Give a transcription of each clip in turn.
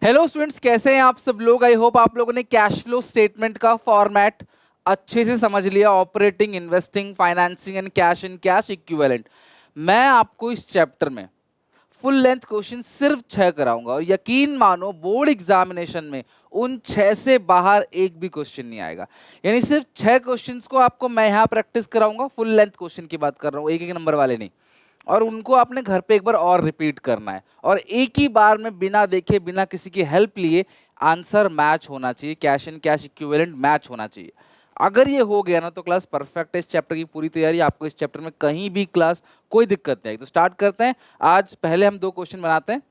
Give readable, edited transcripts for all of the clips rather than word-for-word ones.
Hello students, कैसे हैं आप सब लोग। आई होप आप लोगों ने कैश फ्लो स्टेटमेंट का फॉर्मेट अच्छे से समझ लिया। Operating, investing, financing and cash equivalent. मैं आपको इस चैप्टर में फुल लेंथ क्वेश्चन सिर्फ 6 कराऊंगा और यकीन मानो बोर्ड एग्जामिनेशन में उन 6 से बाहर एक भी क्वेश्चन नहीं आएगा। यानी सिर्फ 6 क्वेश्चंस को आपको मैं यहाँ प्रैक्टिस कराऊंगा। फुल लेंथ क्वेश्चन की बात कर रहा हूँ, एक एक नंबर वाले नहीं। और उनको आपने घर पे एक बार और रिपीट करना है और एक ही बार में बिना देखे, बिना किसी की हेल्प लिए आंसर मैच होना चाहिए। Cash and cash equivalent match होना चाहिए। अगर ये हो गया ना तो क्लास परफेक्ट है। इस चैप्टर की पूरी तैयारी, आपको इस चैप्टर में कहीं भी क्लास कोई दिक्कत नहीं आएगी। तो स्टार्ट करते हैं। आज पहले हम 2 क्वेश्चन बनाते हैं।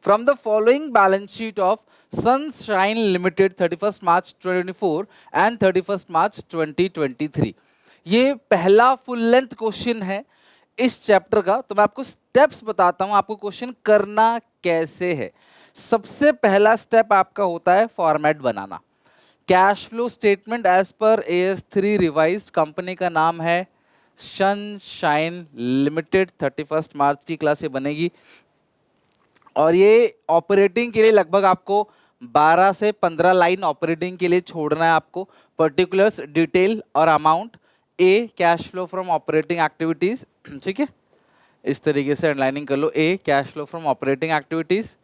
From the following balance sheet of sunshine limited 31 March 2024 and 31 मार्च 2023। ये पहला फुल लेंथ क्वेश्चन है इस चैप्टर का। तो मैं आपको स्टेप्स बताता हूं, आपको क्वेश्चन करना कैसे है। सबसे पहला स्टेप आपका होता है फॉर्मेट बनाना। Cash flow statement as per AS3 revised, company का नाम है सनशाइन लिमिटेड। 31 मार्च की क्लास ये बनेगी और ये ऑपरेटिंग के लिए लगभग आपको 12 से 15 लाइन ऑपरेटिंग के लिए छोड़ना है आपको। पर्टिकुलर्स, डिटेल और amount. A cash flow from operating activities, ठीक है, इस तरीके से अंडरलाइनिंग कर लो। A cash flow from operating activities,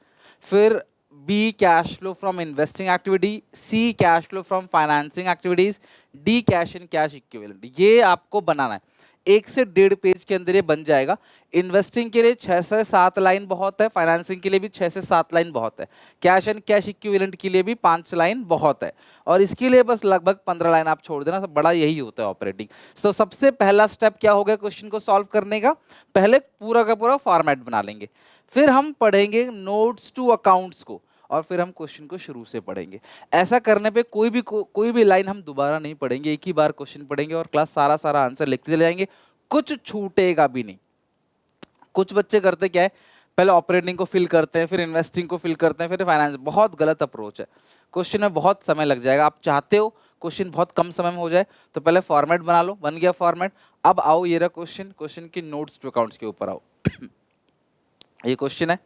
फिर B cash flow from investing activity, C cash flow from financing activities, D cash and cash equivalent. ये आपको बनाना है। 1 से 1.5 पेज के अंदर ये बन जाएगा। इन्वेस्टिंग के लिए 6 से 7 लाइन बहुत है, फाइनेंसिंग के लिए भी 6 से 7 लाइन बहुत है, कैश एंड कैश इक्विवेलेंट के लिए भी 5 लाइन बहुत है, और इसके लिए बस लगभग 15 लाइन आप छोड़ देना। सब बड़ा यही होता है ऑपरेटिंग। तो सबसे पहला स्टेप क्या होगा क्वेश्चन को सॉल्व करने का? पहले पूरा का पूरा फॉर्मेट बना लेंगे, फिर हम पढ़ेंगे नोट्स टू अकाउंट्स को, और फिर हम क्वेश्चन को शुरू से पढ़ेंगे। ऐसा करने पे कोई भी लाइन हम दोबारा नहीं पढ़ेंगे, एक ही बार क्वेश्चन पढ़ेंगे और क्लास सारा सारा आंसर लिखते चले जाएंगे, कुछ छूटेगा भी नहीं। कुछ बच्चे करते क्या है, पहले ऑपरेटिंग को फिल करते हैं, फिर इन्वेस्टिंग को फिल करते हैं, फिर फाइनेंस। बहुत गलत अप्रोच है। क्वेश्चन में बहुत समय लग जाएगा। आप चाहते हो क्वेश्चन बहुत कम समय में हो जाए तो पहले फॉर्मेट बना लो। बन गया फॉर्मेट। अब आओ, ये रहा क्वेश्चन। क्वेश्चन की नोट्स टू अकाउंट्स के ऊपर आओ। ये क्वेश्चन है,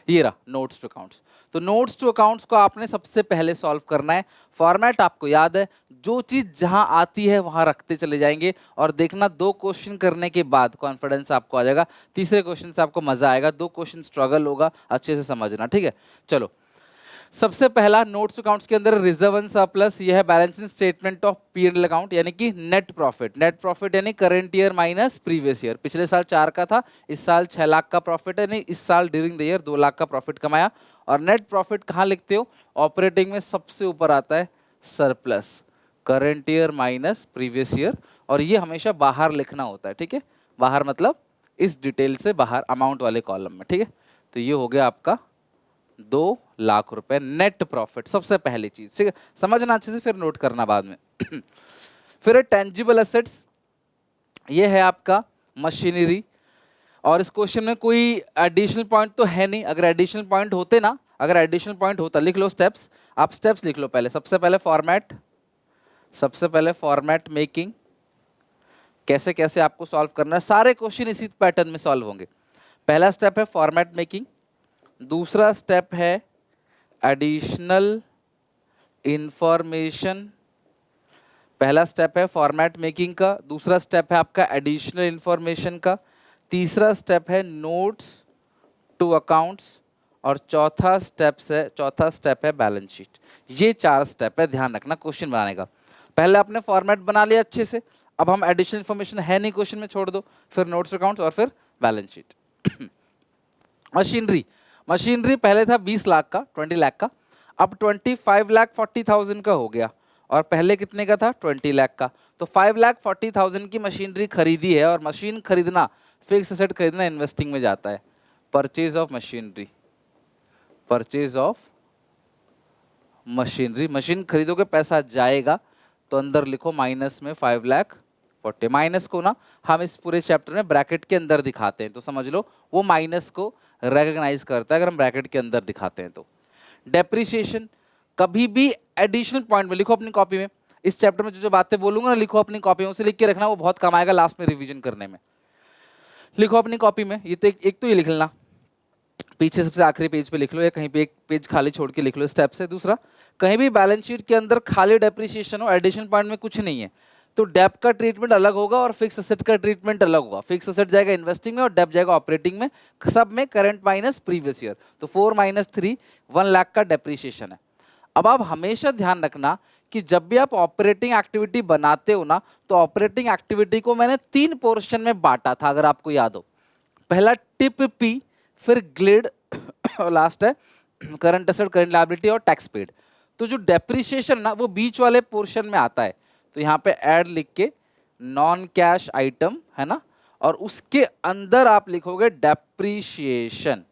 ये रहा नोट्स टू अकाउंट्स। तो नोट्स टू अकाउंट्स को आपने सबसे पहले सॉल्व करना है। फॉर्मेट आपको याद है, जो चीज जहां आती है वहां रखते चले जाएंगे और देखना 2 क्वेश्चन करने के बाद कॉन्फिडेंस आपको आ जाएगा। तीसरे क्वेश्चन से आपको मजा आएगा। 2 क्वेश्चन स्ट्रगल होगा, अच्छे से समझना, ठीक है। चलो, सबसे पहला नोट्स अकाउंट्स के अंदर रिजर्व एंड सरप्लस। यह है balancing statement of P&L account, यानी कि नेट प्रॉफिट। नेट प्रॉफिट यानी current year minus previous year. पिछले साल 4 का था, इस साल 6 लाख का प्रॉफिट है। नहीं, इस साल ड्यूरिंग द ईयर 2 लाख का प्रॉफिट कमाया। और नेट प्रॉफिट कहाँ लिखते हो? ऑपरेटिंग में सबसे ऊपर आता है surplus, current year minus previous year, और ये हमेशा बाहर लिखना होता है, ठीक है। बाहर मतलब इस डिटेल से बाहर, अमाउंट वाले कॉलम में, ठीक है। तो ये हो गया आपका 2 लाख रुपए नेट प्रॉफिट, सबसे पहली चीज, ठीक है। समझना अच्छे से, फिर नोट करना बाद में। फिर टेंजिबल एसेट्स, ये है आपका मशीनरी। और इस क्वेश्चन में कोई एडिशनल पॉइंट तो है नहीं। अगर एडिशनल पॉइंट होते ना, अगर एडिशनल पॉइंट होता, लिख लो स्टेप्स। आप स्टेप्स लिख लो पहले। सबसे पहले फॉर्मेट, सबसे पहले फॉर्मेट मेकिंग, कैसे कैसे आपको सॉल्व करना है। सारे क्वेश्चन इसी पैटर्न में सॉल्व होंगे। पहला स्टेप है फॉर्मेट मेकिंग, दूसरा स्टेप है एडिशनल इंफॉर्मेशन। पहला स्टेप है फॉर्मेट मेकिंग का, दूसरा स्टेप है आपका एडिशनल इंफॉर्मेशन का, तीसरा स्टेप है नोट्स टू अकाउंट्स, और चौथा स्टेप है बैलेंस शीट। ये 4 स्टेप है, ध्यान रखना क्वेश्चन बनाने का। पहले आपने फॉर्मेट बना लिया अच्छे से, अब हम एडिशनल इंफॉर्मेशन है नहीं क्वेश्चन में, छोड़ दो, फिर नोट्स अकाउंट्स और फिर बैलेंस शीट। मशीनरी, मशीनरी पहले था 20 लाख का, 20 लाख का, अब 25,40,000 का हो गया। और पहले कितने का था? 20 लाख का। तो 5,40,000 की मशीनरी खरीदी है, और मशीन खरीदना, फिक्स एसेट खरीदना इन्वेस्टिंग में जाता है। Purchase of machinery, purchase of machinery, machine खरीदोगे पैसा जाएगा, तो अंदर लिखो माइनस में 5,40,000। माइनस को ना हम इस पूरे चैप्टर में ब्रैकेट के अंदर दिखाते हैं, तो समझ लो वो माइनस को रेकग्नाइज करता है अगर हम ब्रैकेट के अंदर दिखाते हैं तो। डेप्रिसिएशन, कभी भी एडिशनल पॉइंट में लिखो अपनी कॉपी में। इस चैप्टर में जो जो बातें बोलूंगा ना, लिखो अपनी कॉपी में, उसे लिख के रखना, वो बहुत कम आएगा लास्ट में रिवीजन करने में। लिखो अपनी कॉपी में, ये तो एक तो ये लिख लेना। पीछे सबसे आखिरी पेज पे लिख लो या कहीं पे एक पेज खाली छोड़ के लिख लो स्टेप से। दूसरा, कहीं भी बैलेंस शीट के अंदर खाली डेप्रिसिएशन हो, एडिशन पॉइंट में कुछ नहीं है, तो डेप का ट्रीटमेंट अलग होगा और फिक्स असेट का ट्रीटमेंट अलग होगा। फिक्स असेट जाएगा इन्वेस्टिंग में और डेप जाएगा ऑपरेटिंग में, सब में करंट माइनस प्रीवियस ईयर। तो 4 माइनस 3 1 लाख का डेप्रिसिएशन है। अब आप हमेशा ध्यान रखना कि जब भी आप ऑपरेटिंग एक्टिविटी बनाते हो ना, तो ऑपरेटिंग एक्टिविटी को मैंने 3 पोर्शन में बांटा था, अगर आपको याद हो। पहला टिप पी, फिर ग्लिड और लास्ट है करंट असेट, करंट लायबिलिटी और टैक्स पेड। तो जो डेप्रिसिएशन ना वो बीच वाले पोर्शन में आता है, तो यहाँ पे ऐड लिख के नॉन कैश आइटम है ना, और उसके अंदर आप लिखोगे डेप्रिसिएशन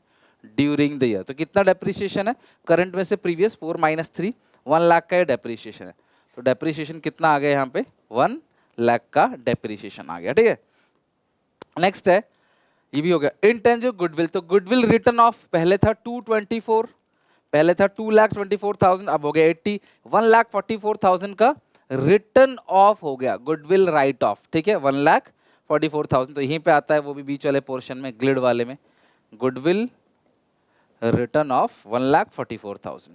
ड्यूरिंग द ईयर। तो कितना डेप्रिसिएशन है करंट में से प्रीवियस 4 माइनस 3 1 लाख का डेप्रिसिएशन है। तो डेप्रिसिएशन कितना आ गया यहाँ पे 1 लाख का डेप्रिसिएशन आ गया। ठीक है, नेक्स्ट है, ये भी हो गया इंटेंजिबल गुडविल। तो गुडविल रिटर्न ऑफ पहले था 224, पहले था 2,24,000, अब हो गया 80, 1,44,000 का रिटर्न ऑफ हो गया गुडविल राइट ऑफ। ठीक है, 1,44,000 तो यहीं पे आता है, वो भी बीच वाले पोर्शन में ग्लिड वाले में, गुडविल रिटर्न ऑफ 1,44,000,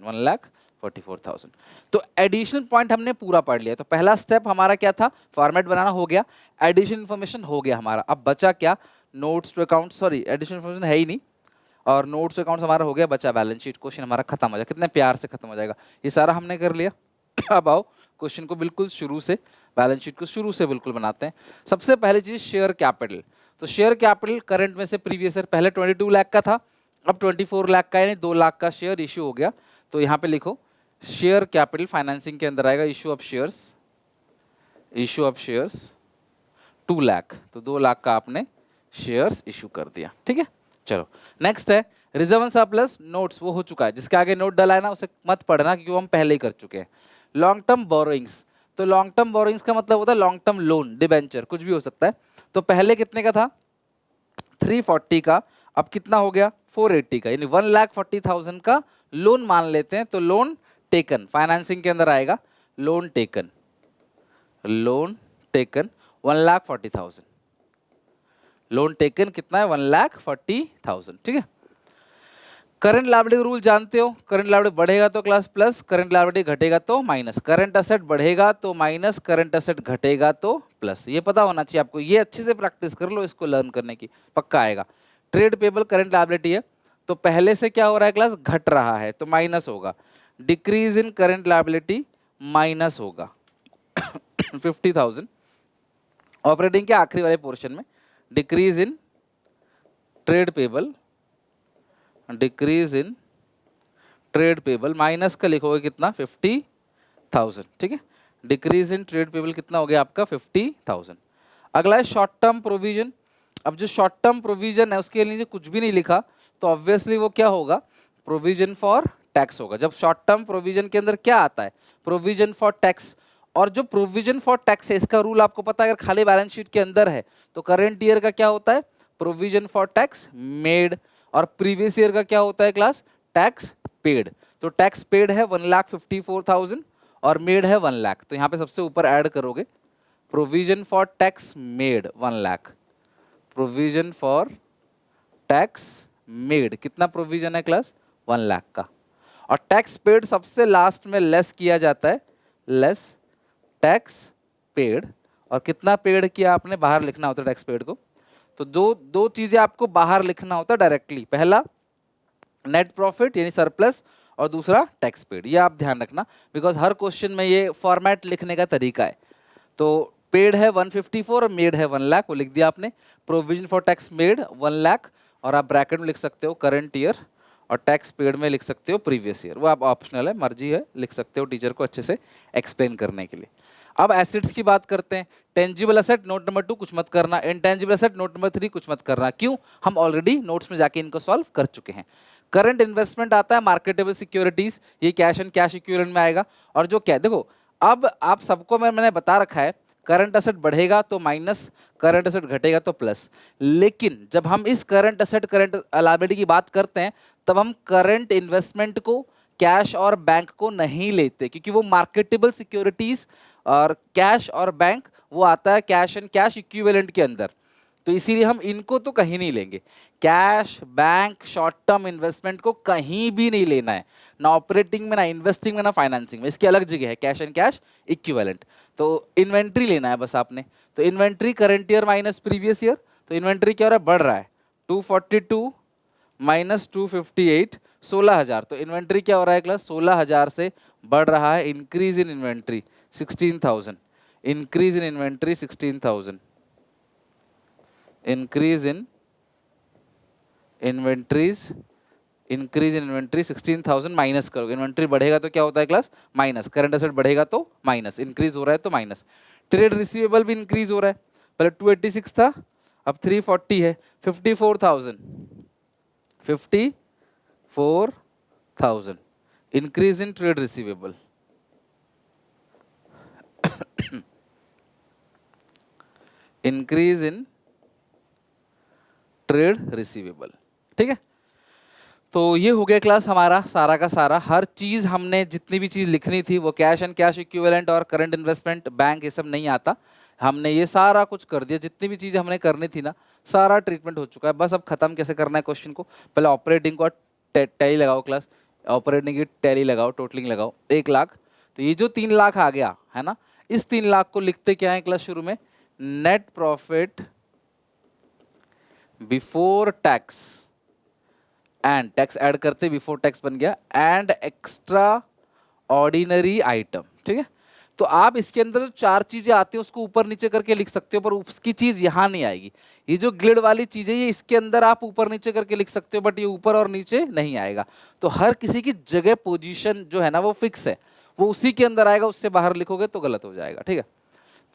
1,44,000। तो एडिशनल पॉइंट हमने पूरा पढ़ लिया। तो पहला स्टेप हमारा क्या था, फॉर्मेट बनाना हो गया, एडिशनल इन्फॉर्मेशन हो गया हमारा। अब बचा क्या, notes to account, sorry additional information है ही नहीं, और नोट्स टू अकाउंट हमारा हो गया, बचा बैलेंस शीट। क्वेश्चन हमारा खत्म हो जाएगा, कितने प्यार से खत्म हो जाएगा। ये सारा हमने कर लिया। अब आओ क्वेश्चन को बिल्कुल शुरू से, बैलेंस शीट को शुरू से बिल्कुल बनाते हैं। सबसे पहली चीज शेयर कैपिटल। तो शेयर कैपिटल करंट में से प्रीवियस ईयर पहले 22 लाख का था, अब 24 लाख का, यानी 2 लाख का शेयर इश्यू हो गया। तो यहाँ पे लिखो शेयर कैपिटल फाइनेंसिंग के अंदर आएगा issue of shares, issue of shares 2 lakh, तो 2 लाख का आपने शेयर्स इशू कर दिया। ठीक है, चलो नेक्स्ट है रिजर्व एंड सरप्लस नोट्स, वो हो चुका है। जिसके आगे नोट डला है ना उसे मत पढ़ना, क्योंकि वो हम पहले ही कर चुके हैं। लॉन्ग टर्म बोरोइंग्स, तो लॉन्ग टर्म बोरोइंग्स का मतलब होता है लॉन्ग टर्म लोन, डिबेंचर, कुछ भी हो सकता है। तो पहले कितने का था 340 का, अब कितना हो गया 480 का, यानी 1,40,000 का लोन मान लेते हैं। तो लोन टेकन फाइनेंसिंग के अंदर आएगा, loan taken, loan taken 1,40,000, loan taken कितना है 1,40,000। ठीक है, करंट लायबिलिटी रूल जानते हो, करंट लायबिलिटी बढ़ेगा तो क्लास प्लस, करंट लायबिलिटी घटेगा तो माइनस, करंट असेट बढ़ेगा तो माइनस, करंट असेट घटेगा तो प्लस। ये पता होना चाहिए आपको, ये अच्छे से प्रैक्टिस कर लो इसको लर्न करने की, पक्का आएगा। ट्रेड पेबल करंट लायबिलिटी है, तो पहले से क्या हो रहा है क्लास, घट रहा है तो माइनस होगा। Decrease in current liability minus होगा 50,000। ऑपरेटिंग के आखिरी वाले पोर्शन में decrease in trade payable, decrease in trade payable minus का लिखोगे कितना 50,000। ठीक है, डिक्रीज इन ट्रेड पेबल कितना हो गया आपका 50,000। अगला है शॉर्ट टर्म प्रोविजन। अब जो शॉर्ट टर्म प्रोविजन है उसके नीचे कुछ भी नहीं लिखा, तो ऑब्वियसली वो क्या होगा, प्रोविजन फॉर टैक्स होगा। जब शॉर्ट टर्म प्रोविजन के अंदर क्या आता है, प्रोविजन फॉर टैक्स। और जो प्रोविजन फॉर टैक्स है इसका रूल आपको पता है, अगर खाली बैलेंस शीट के अंदर है तो करेंट ईयर का क्या होता है, प्रोविजन फॉर टैक्स मेड, और प्रीवियस ईयर का क्या होता है क्लास, टैक्स पेड। तो टैक्स पेड है 1,54,000 और मेड है 1 लाख। तो यहाँ पे सबसे ऊपर ऐड करोगे provision for tax made 1 lakh, provision for tax made कितना प्रोविजन है क्लास 1 लाख का, और टैक्स पेड सबसे लास्ट में लेस किया जाता है, लेस टैक्स पेड। और कितना पेड किया आपने, बाहर लिखना होता है टैक्स पेड को। तो दो चीजें आपको बाहर लिखना होता है डायरेक्टली, पहला नेट प्रॉफिट यानी सरप्लस, और दूसरा टैक्स पेड। ये आप ध्यान रखना, बिकॉज हर क्वेश्चन में ये फॉर्मेट लिखने का तरीका है। तो पेड है 154 और मेड है 1 लाख, वो लिख दिया आपने। Provision for tax made 1 lakh, और आप ब्रैकेट में लिख सकते हो करंट ईयर, और टैक्स पेड में लिख सकते हो प्रीवियस ईयर। वो आप ऑप्शनल है, मर्जी है, लिख सकते हो टीचर को अच्छे से एक्सप्लेन करने के लिए। अब एसेट्स की बात करते हैं। टेंजिबल एसेट नोट नंबर 2 कुछ मत करना, इंटेंजिबल एसेट नोट नंबर 3 कुछ मत करना। क्यों, हम ऑलरेडी नोट्स में जाके इनको सॉल्व कर चुके हैं। करंट इन्वेस्टमेंट आता है मार्केटेबल सिक्योरिटीज, ये कैश एंड कैश इक्विवेलेंट में आएगा। और जो क्या देखो, अब आप सबको मैंने बता रखा है, करंट एसेट बढ़ेगा तो माइनस, करंट एसेट घटेगा तो प्लस। लेकिन जब हम इस करंट एसेट करंट लायबिलिटी की बात करते हैं, तब हम करंट इन्वेस्टमेंट को, कैश और बैंक को नहीं लेते, क्योंकि वो मार्केटेबल सिक्योरिटीज और कैश और बैंक वो आता है कैश एंड कैश इक्विवेलेंट के अंदर। तो इसीलिए हम इनको तो कहीं नहीं लेंगे। Cash, bank, short term investment को कहीं भी नहीं लेना है, ना ऑपरेटिंग में, ना इन्वेस्टिंग में, ना फाइनेंसिंग में। इसकी अलग जगह है, कैश एंड कैश इक्विवेलेंट। तो इन्वेंट्री लेना है बस आपने। तो inventory current year minus previous year, तो इन्वेंट्री क्या हो रहा है, बढ़ रहा है। 242 माइनस 258, 16,000। तो इन्वेंट्री क्या हो रहा है क्लास, 16,000 से बढ़ रहा है। Increase in inventory 16,000, increase in inventory 16,000, increase in inventories, increase in inventory 16,000 minus करोगे। इन्वेंट्री बढ़ेगा तो क्या होता है क्लास, माइनस। करंट एसेट बढ़ेगा तो माइनस, इंक्रीज हो रहा है तो माइनस। ट्रेड रिसीवेबल भी इंक्रीज हो रहा है, पहले 286 था, अब 340 है, 54,000, 54,000 increase in trade receivable. Increase in trade receivable, ठीक है। तो ये हो गया क्लास हमारा सारा का सारा। हर चीज हमने जितनी भी चीज लिखनी थी वो कैश एंड कैश इक्विवेलेंट और करंट इन्वेस्टमेंट, बैंक, ये सब नहीं आता। हमने ये सारा कुछ कर दिया, जितनी भी चीज हमने करनी थी ना, सारा ट्रीटमेंट हो चुका है। बस अब खत्म कैसे करना है क्वेश्चन को, पहले ऑपरेटिंग को टैली लगाओ क्लास, ऑपरेटिंग की टैली लगाओ, टोटलिंग लगाओ 1,00,000। तो ये जो 3,00,000 आ गया है ना, इस 3,00,000 को लिखते क्या है क्लास शुरू में, net profit before tax, and tax add करते बिफोर टैक्स बन गया, एंड एक्स्ट्रा ऑर्डिनरी आइटम, ठीक है। तो आप इसके अंदर जो 4 चीजें आती हैं उसको ऊपर नीचे करके लिख सकते हो, पर उसकी चीज यहां नहीं आएगी। ये जो ग्लिड वाली चीजें, ये इसके अंदर आप ऊपर नीचे करके लिख सकते हो, बट ये ऊपर और नीचे नहीं आएगा। तो हर किसी की जगह पोजीशन जो है ना वो फिक्स है, वो उसी के अंदर आएगा, उससे बाहर लिखोगे तो गलत हो जाएगा, ठीक है।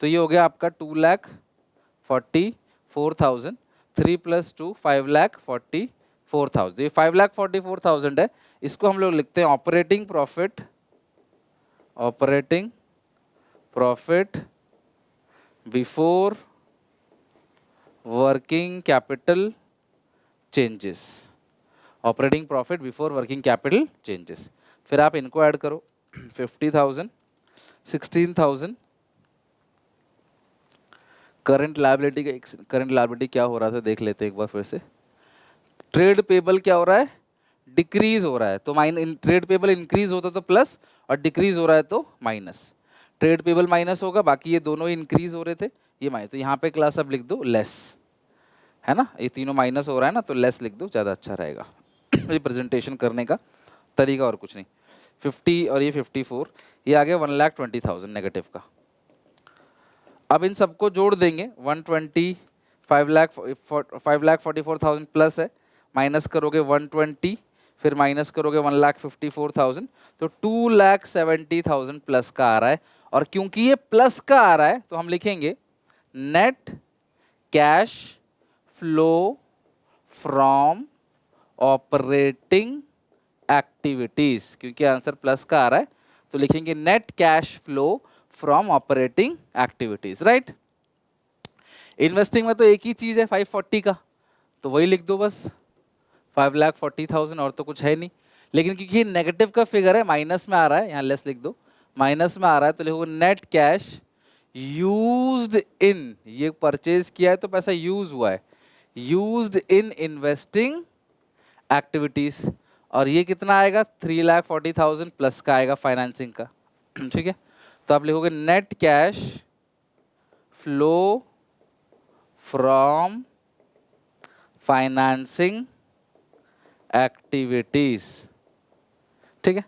तो ये हो गया आपका 2,44,000, 3 + 2 5,44,000। ये 5,44,000 है, इसको हम लोग लिखते हैं operating profit, operating profit before working capital changes, operating profit before working capital changes. फिर आप इनको ऐड करो 50,000, 16,000। करंट लायबिलिटी का, करंट लायबिलिटी क्या हो रहा था देख लेते हैं एक बार फिर से। ट्रेड पेबल क्या हो रहा है, डिक्रीज हो रहा है। तो ट्रेड पेबल इंक्रीज होता तो प्लस, और डिक्रीज हो रहा है तो माइनस। ट्रेड पेबल माइनस होगा, बाकी ये दोनों ही इंक्रीज हो रहे थे, ये माइनस। तो यहाँ पे क्लास अब लिख दो लेस, है ना, ये तीनों माइनस हो रहा है ना, तो लेस लिख दो, ज़्यादा अच्छा रहेगा ये प्रेजेंटेशन करने का तरीका, और कुछ नहीं। 50 और ये 54, ये आ गया 1,20,000 नेगेटिव का। अब इन सबको जोड़ देंगे, 120, 5,44,000 प्लस है, माइनस करोगे 120, फिर माइनस करोगे 1,54,000, तो 2,70,000 प्लस का आ रहा है। और क्योंकि ये प्लस का आ रहा है तो हम लिखेंगे net cash flow from operating activities. क्योंकि आंसर प्लस का आ रहा है तो लिखेंगे net cash flow from operating activities, right. Investing में तो एक ही चीज है 540 का, तो वही लिख दो बस, 5,40,000, और तो कुछ है नहीं। लेकिन क्योंकि नेगेटिव का फिगर है, माइनस में आ रहा है, यहाँ लेस लिख दो, माइनस में आ रहा है तो लिखो नेट कैश यूज्ड इन, ये परचेज किया है तो पैसा यूज हुआ है, यूज्ड इन इन्वेस्टिंग एक्टिविटीज। और ये कितना आएगा, 3,40,000 प्लस का आएगा फाइनेंसिंग का, ठीक है। तो आप लिखोगे net cash flow from financing activities, ठीक है।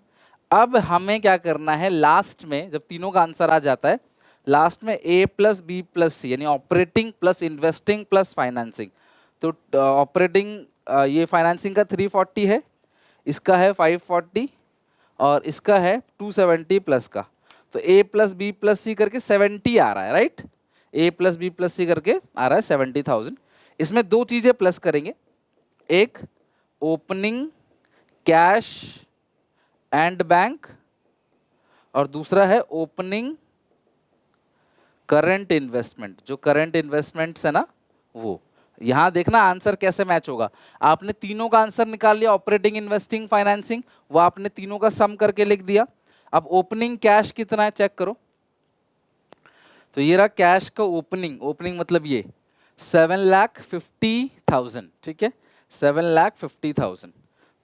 अब हमें क्या करना है, लास्ट में जब तीनों का आंसर आ जाता है, लास्ट में A + B + C, यानी operating plus investing plus financing. तो ऑपरेटिंग, ये फाइनेंसिंग का 340 है, इसका है 540, और इसका है 270 प्लस का। तो A + B + C करके 70 आ रहा है, राइट। A + B + C करके आ रहा है 70,000। इसमें दो चीजें प्लस करेंगे, एक ओपनिंग कैश एंड बैंक, और दूसरा है ओपनिंग करंट इन्वेस्टमेंट। जो करंट इन्वेस्टमेंट्स है ना, वो यहां देखना आंसर कैसे मैच होगा। आपने तीनों का आंसर निकाल लिया, ऑपरेटिंग, इन्वेस्टिंग, फाइनेंसिंग, वो आपने तीनों का सम करके लिख दिया। अब ओपनिंग कैश कितना है चेक करो, तो ये रहा कैश का ओपनिंग, ओपनिंग मतलब ये 7,50,000, ठीक है, 7,50,000,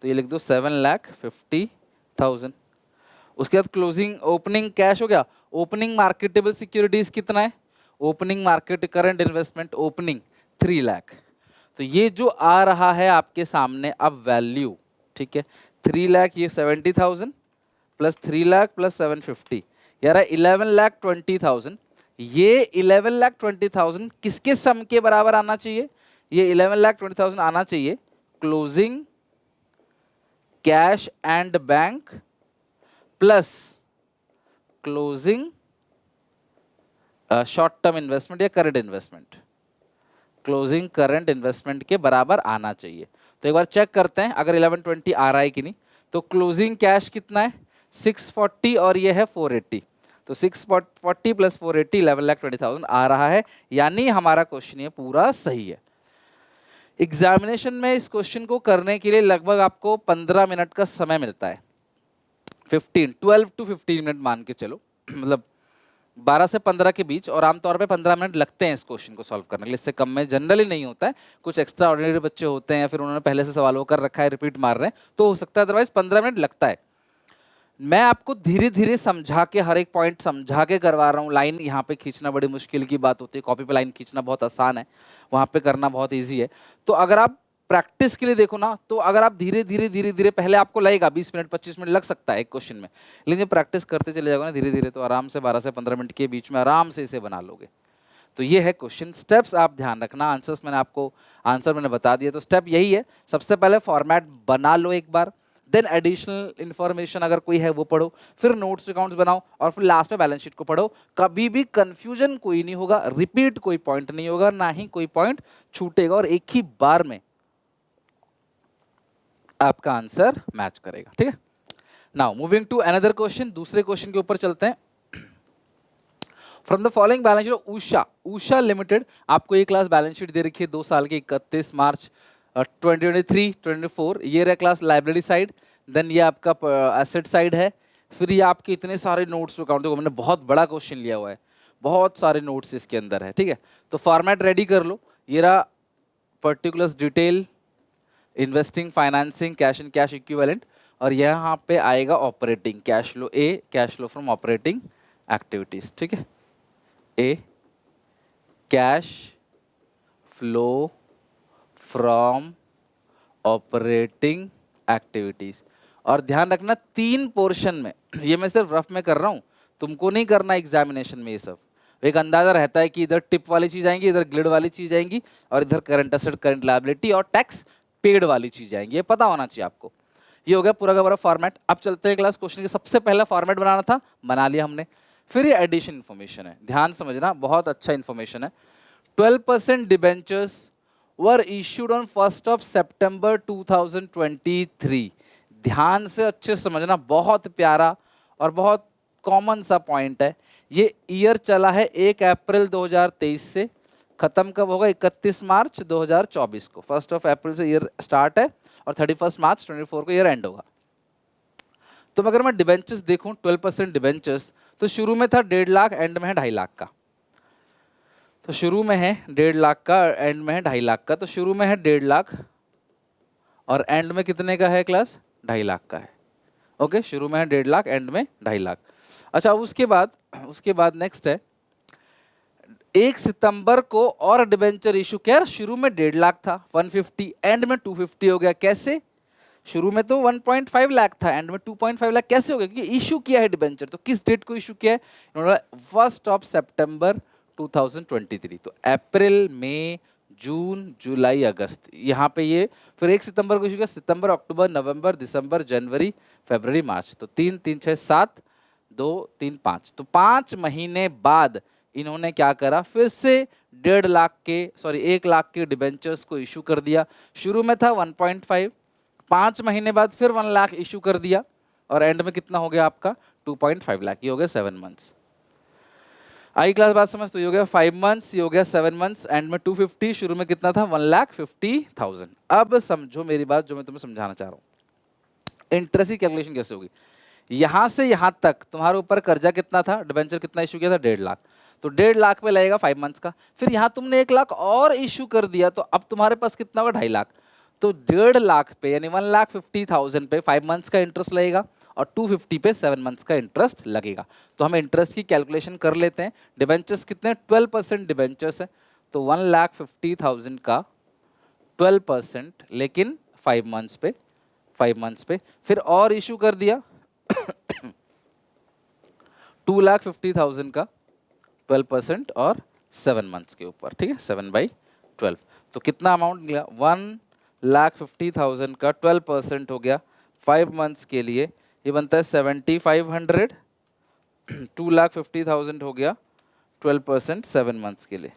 तो ये लिख दो 7,50,000। उसके बाद क्लोजिंग ओपनिंग कैश हो गया। ओपनिंग मार्केटेबल सिक्योरिटीज कितना है, opening market current investment opening 3 lakh. तो ये जो आ रहा है आपके सामने अब वैल्यू, ठीक है, 3 लाख, ये 70,000 प्लस 3 लाख प्लस 750, यार 11,20,000। ये 11,20,000 किसके सम के बराबर आना चाहिए, ये 11,20,000 आना चाहिए closing cash and bank plus closing short term investment या current investment, closing current investment के बराबर आना चाहिए। तो एक बार चेक करते हैं अगर 1120 आ रहा है कि नहीं। तो क्लोजिंग कैश कितना है 640 और ये है 480, तो 640 प्लस 480 11,20,000 आ रहा है, यानी हमारा क्वेश्चन ये पूरा सही है। एग्जामिनेशन में इस क्वेश्चन को करने के लिए लगभग आपको 15 मिनट का समय मिलता है, 12 to 15 मिनट मान के चलो, मतलब 12 से 15 के बीच, और आमतौर पे 15 मिनट लगते हैं इस क्वेश्चन को सॉल्व करने के लिए, इससे कम में जनरली नहीं होता है। कुछ एक्स्ट्रा ऑर्डिनरी बच्चे होते हैं या फिर उन्होंने पहले से सवाल वो कर रखा है, रिपीट मार रहे हैं, तो हो सकता है, अदरवाइज 15 मिनट लगता है। मैं आपको धीरे धीरे समझा के, हर एक पॉइंट समझा के करवा रहा हूँ। लाइन यहाँ पे खींचना बड़ी मुश्किल की बात होती है, कॉपी पे लाइन खींचना बहुत आसान है, वहाँ पे करना बहुत ईजी है। तो अगर आप प्रैक्टिस के लिए देखो ना, तो अगर आप धीरे धीरे पहले आपको लगेगा 20 मिनट 25 मिनट लग सकता है एक क्वेश्चन में, लेकिन जब प्रैक्टिस करते चले जाओगे ना धीरे धीरे, तो आराम से 12 से 15 मिनट के बीच में आराम से इसे बना लोगे। तो ये है क्वेश्चन, स्टेप्स आप ध्यान रखना। आंसर्स मैंने आपको आंसर मैंने बता दिया, तो स्टेप यही है, सबसे पहले फॉर्मेट बना लो एक बार, देन एडिशनल इन्फॉर्मेशन अगर कोई है वो पढ़ो, फिर नोट्स अकाउंट्स बनाओ, और फिर लास्ट में बैलेंस शीट को पढ़ो। कभी भी कंफ्यूजन कोई नहीं होगा, रिपीट कोई पॉइंट नहीं होगा, ना ही कोई पॉइंट छूटेगा, और एक ही बार में आपका आंसर मैच करेगा, ठीक है। Now moving to another question, दूसरे क्वेश्चन के ऊपर चलते हैं। From the following balance sheet Usha limited, आपको ये क्लास बैलेंस शीट दे रखी है 2 साल की, 31 मार्च 2023-24, ये रहा क्लास लाइब्रेरी साइड, देन ये आपका एसेट साइड है, फिर ये आपके इतने सारे नोट्स अकाउंट, देखो मैंने बहुत बड़ा क्वेश्चन लिया हुआ है, बहुत सारे नोट्स इसके अंदर है, ठीक है। तो फॉर्मेट रेडी कर लो, ये रहा particulars, detail, investing, financing, cash and cash equivalent, और यहाँ पे आएगा operating cash flow, A cash flow from operating activities, ठीक है, A cash flow from operating activities. और ध्यान रखना 3 पोर्शन में, ये मैं सिर्फ रफ में कर रहा हूँ, तुमको नहीं करना एग्जामिनेशन में ये सब। एक अंदाजा रहता है कि इधर टिप वाली चीज आएंगी, इधर ग्लिड वाली चीज आएंगी, और इधर करंट एसेट, करंट लायबिलिटी और टैक्स पेड वाली चीज आएंगी, ये पता होना चाहिए आपको। ये हो गया पूरा का पूरा फॉर्मेट। अब चलते हैं क्लास क्वेश्चन के, सबसे पहला फॉर्मेट बनाना था, बना लिया हमने। फिर ये एडिशन इन्फॉर्मेशन है, ध्यान समझना, बहुत अच्छा इन्फॉर्मेशन है। 12% डिबेंचर्स वर इश्यूड ऑन 1 सितंबर 2023। ध्यान से अच्छे से समझना, बहुत प्यारा और बहुत कॉमन सा पॉइंट है। ये ईयर चला है 1 अप्रैल 2023 से, खत्म कब होगा 31 मार्च 2024 को। 1 अप्रैल से ईयर स्टार्ट है और 31 मार्च 24 को ईयर एंड होगा। तो अगर मैं डिबेंचर्स देखूं 12% डिबेंचर्स, तो शुरू में था 1.5 लाख, एंड में है 2.5 लाख का। तो शुरू में है 1.5 लाख का, एंड में है 2.5 लाख का। तो शुरू में है 1.5 लाख और एंड में कितने का है क्लास, 2.5 लाख का है। ओके, शुरू में है 1.5 लाख, एंड में 2.5 लाख। अच्छा, उसके बाद नेक्स्ट है 1 सितंबर को और डिबेंचर इशू किया। शुरू में 1.5 लाख था, 150, एंड में 250 हो गया। कैसे, शुरू में तो 1.5 लाख था, एंड में 2.5 लाख कैसे हो गया, क्योंकि इशू किया है डिबेंचर। तो किस डेट को इशू किया है इन्होंने, 1 सितंबर 2023। तो अप्रैल, मई, जून, जुलाई, अगस्त, यहाँ पे ये फिर 1 सितंबर को इशू किया। सितंबर, अक्टूबर, नवंबर, दिसंबर, जनवरी, फरवरी, मार्च, तो 3 3 6 7 2 3 5, तो 5 महीने बाद इन्होंने क्या करा, फिर से 1.5 लाख के 1 लाख के डिबेंचर्स को इशू कर दिया। शुरू में था 1.5, 5 महीने बाद फिर 1 लाख इशू कर दिया, और एंड में कितना हो गया आपका 2.5 लाख। ये हो गया 7 मंथ्स। आई क्लास बात समझ, तो ये हो गया 5 मंथ्स, ये हो गया 7 मंथ्स, एंड में 250, शुरू में कितना था 1,50,000। अब समझो मेरी बात जो मैं तुम्हें समझाना चाह रहा हूँ। इंटरेस्ट की कैलकुलेशन कैसे होगी, यहां से यहां तक तुम्हारे ऊपर कर्जा कितना था, डिबेंचर कितना इशू किया था 1.5 लाख। तो 1.5 लाख पे लगेगा 5 मंथ्स का। फिर यहाँ तुमने 1 लाख और इशू कर दिया तो अब तुम्हारे पास कितना होगा, 2.5 लाख। तो 1.5 लाख पे यानी 1,50,000 पे 5 मंथ्स का इंटरेस्ट लगेगा और 250 पे 7 मंथ्स का इंटरेस्ट लगेगा। तो हम इंटरेस्ट की कैलकुलेशन कर लेते हैं। डिबेंचर्स कितने, 12% डिबेंचर्स है, तो 1,50,000 का 12%, लेकिन 5 मंथ्स पे, 5 मंथ्स पे। फिर और इशू कर दिया 2,50,000 का 12% और 7 मंथ्स के ऊपर, ठीक है, 7/12। तो कितना अमाउंट मिला, 1,50,000 का 12% हो गया 5 मंथ्स के लिए, ये बनता है 7,500। 2,50,000 हो गया 12% 7 मंथ्स के लिए,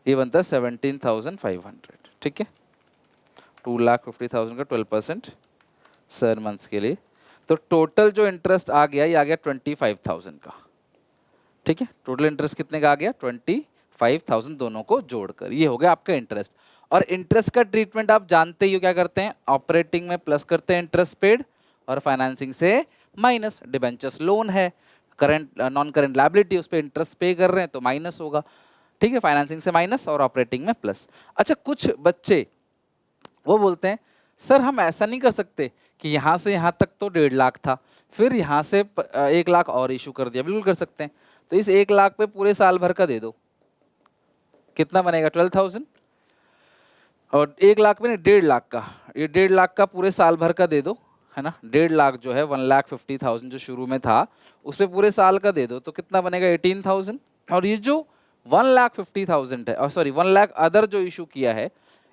ये बनता है 17,500, ठीक है। 2,50,000 का 12% 7 मंथ्स के लिए, तो टोटल जो इंटरेस्ट आ गया ये आ गया 25,000 का, ठीक है। टोटल इंटरेस्ट कितने का आ गया, 25,000 दोनों को जोड़कर, ये हो गया आपका इंटरेस्ट। और इंटरेस्ट का ट्रीटमेंट आप जानते ही हो, क्या करते हैं, ऑपरेटिंग में प्लस करते हैं इंटरेस्ट पेड और फाइनेंसिंग से माइनस। डिबेंचर्स लोन है, करंट नॉन करंट लायबिलिटी, उस पर इंटरेस्ट पे कर रहे हैं तो माइनस होगा, ठीक है। फाइनेंसिंग से माइनस और ऑपरेटिंग में प्लस। अच्छा, कुछ बच्चे वो बोलते हैं सर हम ऐसा नहीं कर सकते कि यहाँ से यहाँ तक तो 1.5 लाख था, फिर यहाँ से 1 लाख और इशू कर दिया। बिल्कुल कर सकते हैं। तो इस 1 लाख पे पूरे साल भर का दे दो, कितना बनेगा, 12,000। और 1 लाख में नहीं, 1.5 लाख का, ये 1.5 लाख का पूरे साल भर का दे दो, है ना। 1.5 लाख जो है 1,50,000 जो शुरू में था उस पर पूरे साल का दे दो, तो कितना बनेगा, 18,000। और ये जो 1,50,000 है, और सॉरी 1 लाख अदर जो इशू किया है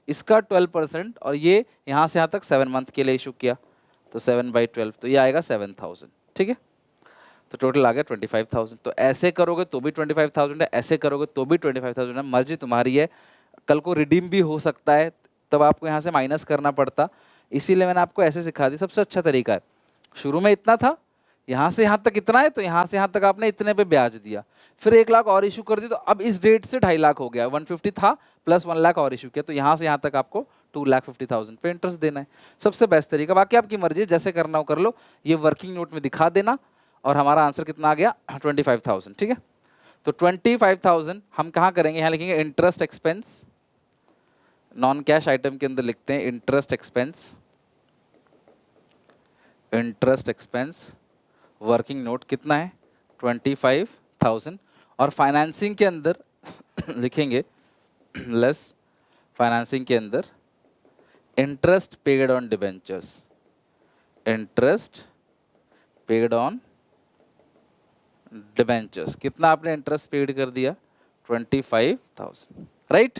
इसका 12%, और ये यहाँ से यहाँ तक 7 मंथ के लिए इशू किया, तो 7/12, तो ये आएगा 7,000, ठीक है। तो टोटल आ गया 25,000। तो ऐसे करोगे तो भी 25,000 है, ऐसे करोगे तो भी 25,000 है, मर्जी तुम्हारी है। कल को रिडीम भी हो सकता है, तब आपको यहाँ से माइनस करना पड़ता, इसीलिए मैंने आपको ऐसे सिखा दी। सबसे अच्छा तरीका है, शुरू में इतना था, यहाँ से यहाँ तक इतना है, तो यहाँ से यहाँ तक आपने इतने पे ब्याज दिया, फिर 1 लाख और इशू कर दी, तो अब इस डेट से 2.5 लाख हो गया, 150 था प्लस 1 लाख और इशू किया, तो यहाँ से यहाँ तक आपको 2,50,000 पे इंटरेस्ट देना है। सबसे बेस्ट तरीका, बाकी आपकी मर्जी, जैसे करना हो कर लो। ये वर्किंग नोट में दिखा देना, और हमारा आंसर कितना आ गया, 25,000, ठीक है। तो 25,000 हम कहाँ करेंगे, यहाँ लिखेंगे interest expense, non cash item के अंदर लिखते हैं interest expense, interest expense working note कितना है, 25,000। और फाइनेंसिंग के अंदर लिखेंगे लेस, फाइनेंसिंग के अंदर interest paid on debentures, interest paid on debentures, कितना आपने इंटरेस्ट पेड कर दिया, 25,000, राइट।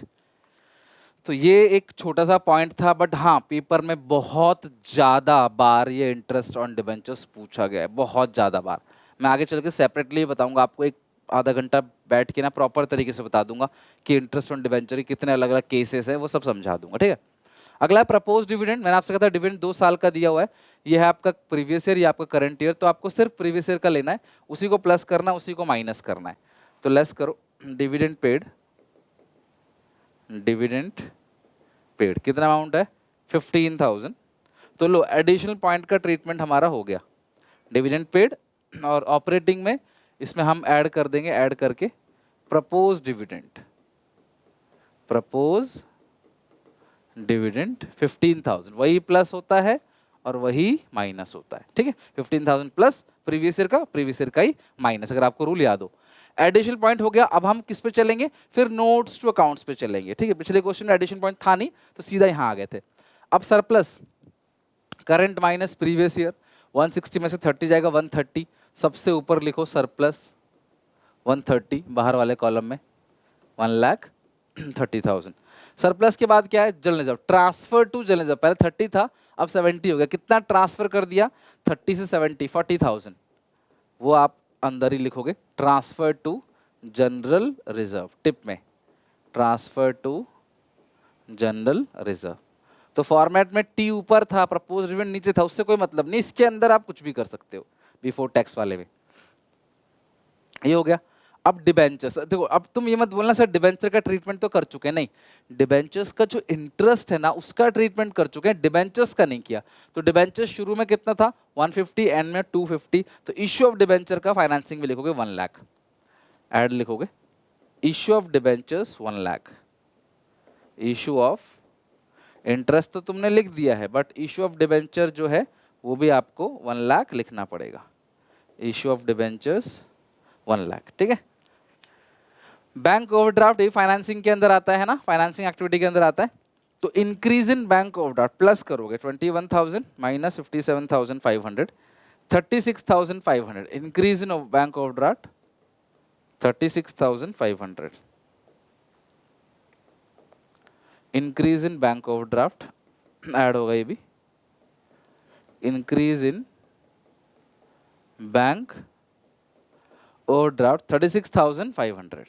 तो ये एक छोटा सा पॉइंट था, बट हाँ पेपर में बहुत ज़्यादा बार ये इंटरेस्ट ऑन डिबेंचर्स पूछा गया है, बहुत ज़्यादा बार। मैं आगे चल के सेपरेटली बताऊंगा आपको, एक आधा घंटा बैठ के ना प्रॉपर तरीके से बता दूंगा कि इंटरेस्ट ऑन डिबेंचर के कितने अलग अलग केसेस हैं, वो सब समझा दूंगा, ठीक है। अगला है प्रपोज डिविडेंड। मैंने आपसे कहा था डिविडेंड 2 साल का दिया हुआ है, ये है आपका प्रीवियस ईयर, ये आपका करंट ईयर, तो आपको सिर्फ प्रीवियस ईयर का लेना है, उसी को प्लस करना है, उसी को माइनस करना है। तो लेस करो, डिविडेंड पेड, डिविडेंड पेड कितना अमाउंट है, 15,000। तो लो, एडिशनल पॉइंट का ट्रीटमेंट हमारा हो गया, डिविडेंड पेड, और ऑपरेटिंग में इसमें हम ऐड कर देंगे, ऐड करके प्रपोज डिविडेंड, प्रपोज डिविडेंड 15,000, वही प्लस होता है और वही माइनस होता है, ठीक है। 15,000 प्लस प्रीवियस ईयर का, प्रीवियस ईयर का ही माइनस, अगर आपको रूल याद हो। एडिशनल पॉइंट हो गया। अब हम किस पे चलेंगे, फिर नोट्स टू अकाउंट्स पे चलेंगे, ठीक है। पिछले क्वेश्चन में एडिशनल पॉइंट था नहीं, तो सीधा यहाँ आ गए थे। अब surplus, current minus previous year, 160 में से 30 जाएगा, 130, सबसे ऊपर लिखो सरप्लस 130, बाहर वाले कॉलम में 1,30,000। सरप्लस के बाद क्या है, जल रिजर्व, ट्रांसफर टू जल रिजर्व, पहले 30 था अब 70 हो गया, कितना ट्रांसफर कर दिया, 30 से 70, 40,000, वो आप अंदर ही लिखोगे, transfer to general reserve, tip में ट्रांसफर टू जनरल रिजर्व। तो फॉर्मेट में टी ऊपर था, प्रपोज डिविडेंड नीचे था, उससे कोई मतलब नहीं, इसके अंदर आप कुछ भी कर सकते हो बिफोर टैक्स वाले में। ये हो गया। अब डिबेंचर्स देखो, अब तुम ये मत बोलना सर डिबेंचर का ट्रीटमेंट तो कर चुके हैं, नहीं, डिबेंचर्स का जो इंटरेस्ट है ना उसका ट्रीटमेंट कर चुके हैं, डिबेंचर्स का नहीं किया। तो डिबेंचर्स शुरू में कितना था, 150, एंड में 250, तो इश्यू ऑफ डिबेंचर का फाइनेंसिंग में लिखोगे 1 लाख, ऐड लिखोगे, issue of debentures 1 lakh, issue of, interest तो तुमने लिख दिया है बट इश्यू ऑफ डिबेंचर जो है वो भी आपको 1 लाख लिखना पड़ेगा, इश्यू ऑफ डिबेंचर्स 1 लाख, ठीक है। बैंक ओवरड्राफ्ट ये फाइनेंसिंग के अंदर आता है ना, फाइनेंसिंग एक्टिविटी के अंदर आता है। तो increase in bank overdraft plus करोगे 21,000 minus 57,500, 36,500, increase in bank overdraft 36,500, increase in bank overdraft add होगा ये भी, increase in bank overdraft 36,500।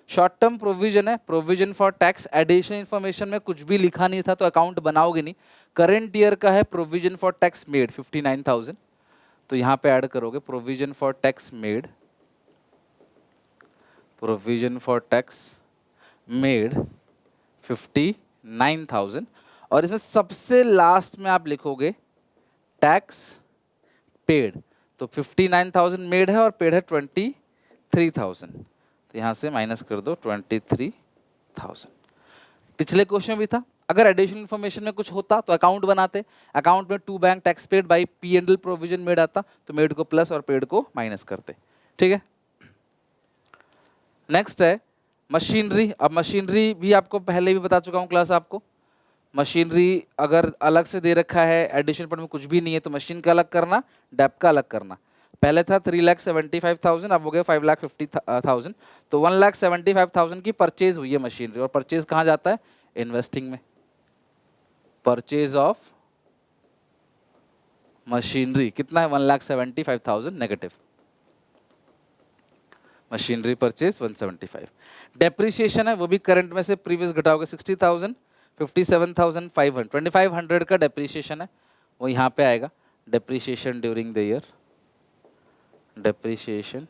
Short term provision है, provision for tax, additional information में कुछ भी लिखा नहीं था तो अकाउंट बनाओगे नहीं। करंट ईयर का है प्रोविजन फॉर टैक्स मेड 59,000, तो यहां पे ऐड करोगे provision for tax made, provision for tax made 59,000, और इसमें सबसे लास्ट में आप लिखोगे टैक्स पेड। तो 59,000 मेड है और पेड है 23,000, तो यहां से माइनस कर दो 23,000। पिछले क्वेश्चन भी था, अगर एडिशनल इन्फॉर्मेशन में कुछ होता तो अकाउंट बनाते, अकाउंट में to bank tax paid by P and L provision made आता, तो मेड को प्लस और पेड को माइनस करते, ठीक है। नेक्स्ट है मशीनरी। अब मशीनरी भी आपको पहले भी बता चुका हूं क्लास आपको, मशीनरी अगर अलग से दे रखा है एडिशनल पर में कुछ भी नहीं है तो मशीन का अलग करना, डेप का अलग करना। पहले था 3,75,000, अब हो गया 5,50,000, तो 1,75,000 की परचेज हुई है मशीनरी, और परचेज कहाँ जाता है, इन्वेस्टिंग में। परचेज ऑफ मशीनरी कितना है, 1,75,000 नेगेटिव, मशीनरी परचेज 175। डेप्रिसिएशन है वो भी करंट में से प्रीवियस घटाओगे 60,000, 57,500, 2,500 का डेप्रिसिएशन है वो यहाँ पे आएगा, depreciation during the year, depreciation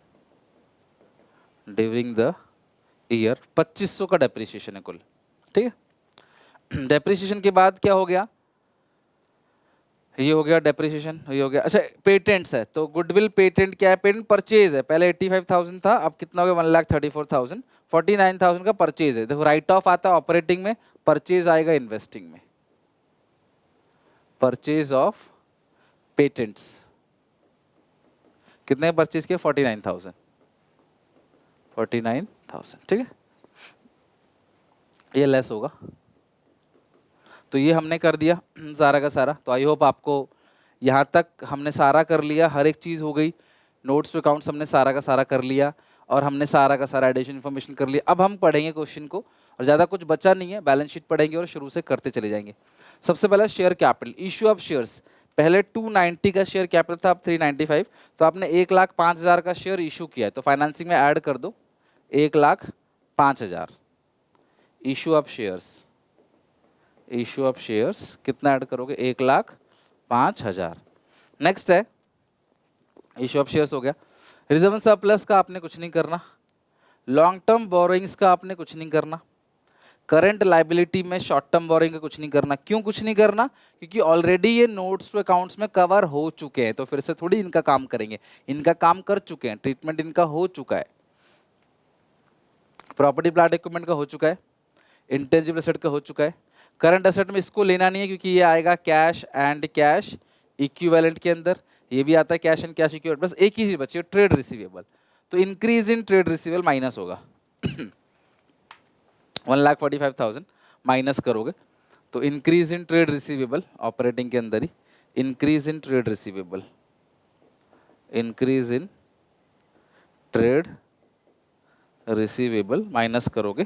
during the year 2,500 का डेप्रिसिएशन है कुल, ठीक है। डेप्रिसिएशन के बाद क्या हो गया, ये हो गया डेप्रिसिएशन, ये हो गया। अच्छा पेटेंट्स है, तो गुडविल पेटेंट क्या है, पेटेंट परचेज है, पहले 85,000 था, अब कितना हो गया 1,34,000, 49,000 का परचेज है। देखो राइट ऑफ आता है ऑपरेटिंग में, परचेज आएगा इन्वेस्टिंग में, परचेज ऑफ पेटेंट्स कितने परचेज किया 49,000, 49,000, ठीक है, ये लेस होगा। तो ये हमने कर दिया सारा का सारा। तो आई होप आपको यहाँ तक हमने सारा कर लिया, हर एक चीज़ हो गई, नोट्स टू अकाउंट्स हमने सारा का सारा कर लिया, और हमने सारा का सारा एडिशन इन्फॉर्मेशन कर लिया। अब हम पढ़ेंगे क्वेश्चन को, और ज़्यादा कुछ बचा नहीं है, बैलेंस शीट पढ़ेंगे और शुरू से करते चले जाएंगे। सबसे पहले share capital, issue of shares, पहले 290 का शेयर कैपिटल था, अब 395, तो आपने 1,05,000 का शेयर इशू किया है, तो फाइनेंसिंग में ऐड कर दो 1,05,000, issue of shares, issue of shares कितना ऐड करोगे 1,05,000। नेक्स्ट है इशू ऑफ शेयर्स हो गया। रिजर्व सरप्लस का आपने कुछ नहीं करना, लॉन्ग टर्म बोरोइंग्स का आपने कुछ नहीं करना, करंट लाइबिलिटी में शॉर्ट टर्म बोरोइंग का कुछ नहीं करना। क्यों कुछ नहीं करना, क्योंकि ऑलरेडी ये नोट्स टू अकाउंट्स में कवर हो चुके हैं, तो फिर से थोड़ी इनका काम करेंगे, इनका काम कर चुके हैं, ट्रीटमेंट इनका हो चुका है। प्रॉपर्टी प्लांट इक्विपमेंट का हो चुका है, इंटेंजिबल एसेट का हो चुका है। करंट एसेट में इसको लेना नहीं है क्योंकि ये आएगा कैश एंड कैश इक्विवेलेंट के अंदर, ये भी आता है कैश एंड कैश इक्विवेलेंट। बस एक ही चीज बची है ट्रेड रिसीवेबल, तो increase in trade receivable minus होगा 1,45,000 माइनस करोगे तो increase in trade receivable operating के अंदर ही, increase in trade receivable, increase in trade receivable minus करोगे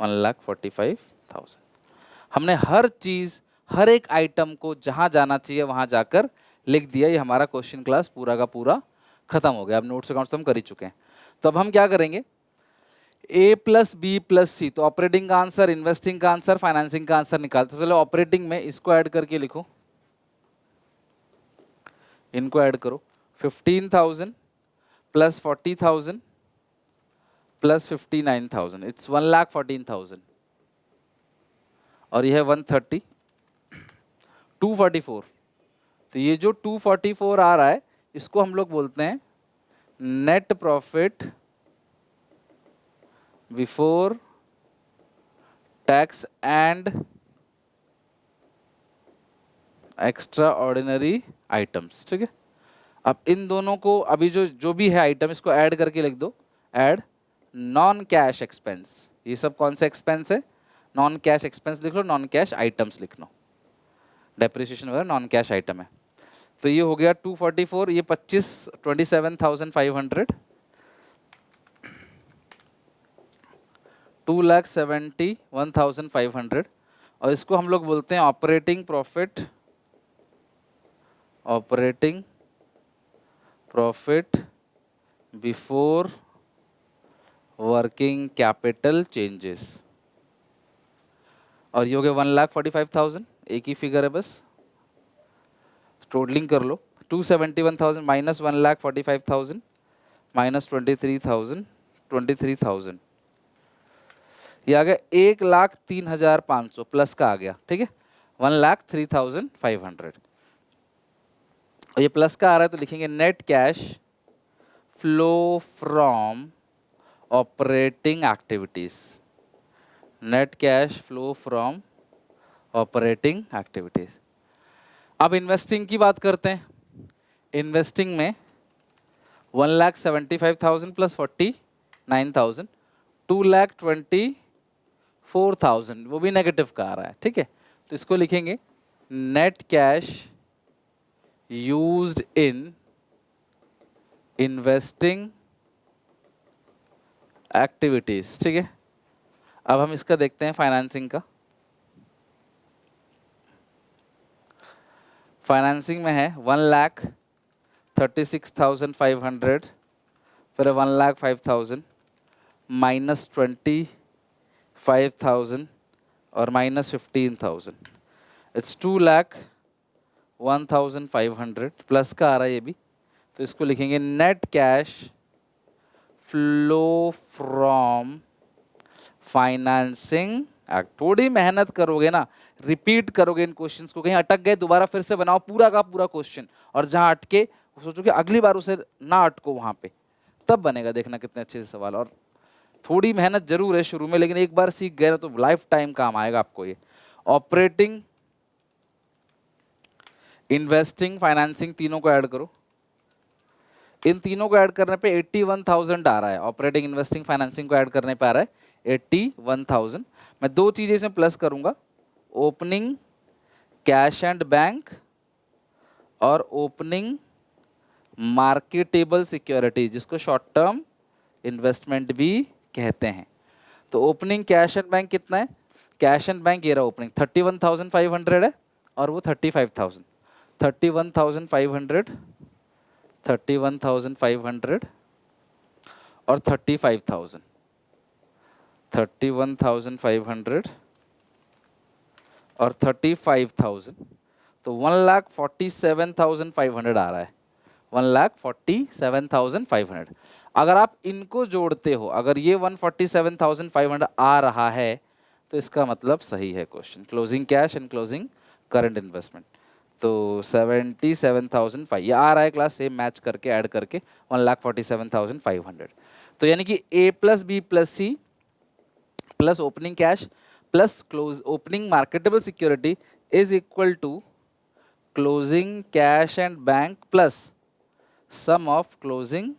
1,45,000। हमने हर चीज हर एक आइटम को जहां जाना चाहिए वहां जाकर लिख दिया। ये हमारा क्वेश्चन क्लास पूरा का पूरा खत्म हो गया। अब नोट्स अकाउंट्स तो हम कर ही चुके हैं, तो अब हम क्या करेंगे, ए प्लस बी प्लस सी, तो ऑपरेटिंग का आंसर, इन्वेस्टिंग का आंसर, फाइनेंसिंग का आंसर निकालते। चलो ऑपरेटिंग में इसको ऐड करके लिखो, इनको ऐड करो, 15,000 प्लस 40,000 प्लस 59,000, इट्स 1,14,000, और यह है 130, 244। तो ये जो 244 आ रहा है इसको हम लोग बोलते हैं net profit before tax and extra ordinary items, ठीक है। अब इन दोनों को अभी जो जो भी है आइटम इसको ऐड करके लिख दो, ऐड नॉन कैश एक्सपेंस। ये सब कौन सा एक्सपेंस है? नॉन कैश एक्सपेंस लिख लो, नॉन कैश आइटम्स लिख लो, डेप्रिसिएशन वगैरह नॉन कैश आइटम है। तो ये हो गया 244, ये 27,500, 2,71,500, और इसको हम लोग बोलते हैं operating profit, operating profit before working capital changes. और ये हो गया 1,45,000, एक ही फिगर है बस, टोटलिंग कर लो। 271,000 माइनस 1,45,000 माइनस 23,000 ये आ गया 1,03,500 प्लस का आ गया, ठीक है, 1,03,500। और ये प्लस का आ रहा है तो लिखेंगे net cash flow from operating activities, net cash flow from operating activities. अब इन्वेस्टिंग की बात करते हैं। इन्वेस्टिंग में 1,75,000 प्लस 49,000, 2,24,000, वो भी नेगेटिव का आ रहा है, ठीक है। तो इसको लिखेंगे net cash used in investing activities, ठीक है। अब हम इसका देखते हैं फाइनेंसिंग का। फाइनेंसिंग में है 1,36,500, फिर 1,05,000 माइनस 25,000 और माइनस 15,000, इट्स 2,01,500 प्लस का आ रहा है ये भी। तो इसको लिखेंगे net cash flow from financing act. थोड़ी मेहनत करोगे ना, रिपीट करोगे इन क्वेश्चंस को, कहीं अटक गए दोबारा फिर से बनाओ पूरा का पूरा क्वेश्चन, और जहां अटके सोचो कि अगली बार उसे ना अटको वहां पे, तब बनेगा। देखना कितने अच्छे से सवाल। और थोड़ी मेहनत जरूर है शुरू में, लेकिन एक बार सीख गए ना तो लाइफ टाइम काम आएगा आपको ये। ऑपरेटिंग, इन्वेस्टिंग, फाइनेंसिंग, तीनों को ऐड करो। इन तीनों को ऐड करने पे 81,000 आ रहा है। ऑपरेटिंग, इन्वेस्टिंग, फाइनेंसिंग को ऐड करने पे आ रहा है 81,000। मैं दो चीजें इसमें प्लस करूंगा, ओपनिंग कैश एंड बैंक और ओपनिंग मार्केटेबल सिक्योरिटीज, जिसको शॉर्ट टर्म इन्वेस्टमेंट भी कहते हैं। तो ओपनिंग कैश एंड बैंक कितना है? कैश एंड बैंक ये रहा ओपनिंग 31,500 है, और वो 35,000, 31,500, 31,500 और 35,000, 31,500 और 35,000, तो 1,47,500 आ रहा है, 1,47,500। अगर आप इनको जोड़ते हो, अगर ये 1,47,500 आ रहा है तो इसका मतलब सही है question. Closing cash and closing current investment, तो 77,500 ये आ रहा है क्लास, सेम मैच करके ऐड करके 1,47,500। तो यानी कि A plus B plus C plus opening cash plus close opening marketable security is equal to closing cash and bank plus sum of closing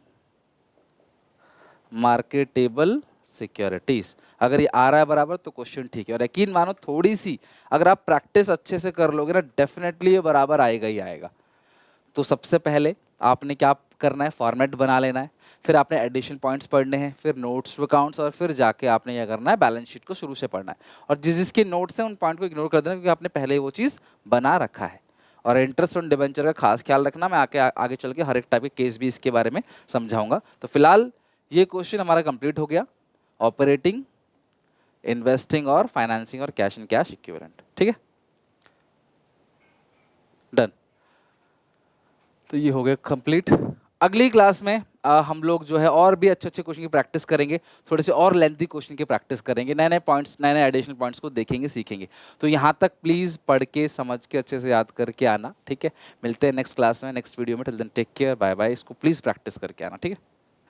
marketable securities. अगर ये आ रहा है बराबर तो क्वेश्चन ठीक है। और यकीन मानो थोड़ी सी अगर आप प्रैक्टिस अच्छे से कर लोगे ना, डेफिनेटली ये बराबर आएगा ही आएगा। तो सबसे पहले आपने क्या करना है, फॉर्मेट बना लेना है, फिर आपने एडिशन पॉइंट्स पढ़ने हैं, फिर नोट्स टू अकाउंट्स, और फिर जाके आपने क्या करना है, बैलेंस शीट को शुरू से पढ़ना है। और जिस जिसके नोट्स हैं उन पॉइंट को इग्नोर कर देना, क्योंकि आपने पहले ही वो चीज़ बना रखा है। और इंटरेस्ट ऑन डिबेंचर का खास ख्याल रखना, मैं आगे चल के हर एक टाइप के केस भी इसके बारे में समझाऊंगा। तो फिलहाल ये क्वेश्चन हमारा कंप्लीट हो गया, ऑपरेटिंग, इन्वेस्टिंग और फाइनेंसिंग और कैश एंड कैश इक्विवेलेंट, ठीक है, डन। तो ये हो गया कंप्लीट। अगली क्लास में हम लोग जो है और भी अच्छे अच्छे क्वेश्चन की प्रैक्टिस करेंगे, थोड़े से और लेंथी क्वेश्चन की प्रैक्टिस करेंगे, नए नए पॉइंट्स, नए नए एडिशनल पॉइंट्स को देखेंगे, सीखेंगे। तो यहाँ तक प्लीज़ पढ़ के समझ के अच्छे से याद करके आना, ठीक है। मिलते हैं नेक्स्ट क्लास में, नेक्स्ट वीडियो में। Till then take care, bye bye. इसको प्लीज़ प्रैक्टिस करके आना, ठीक है।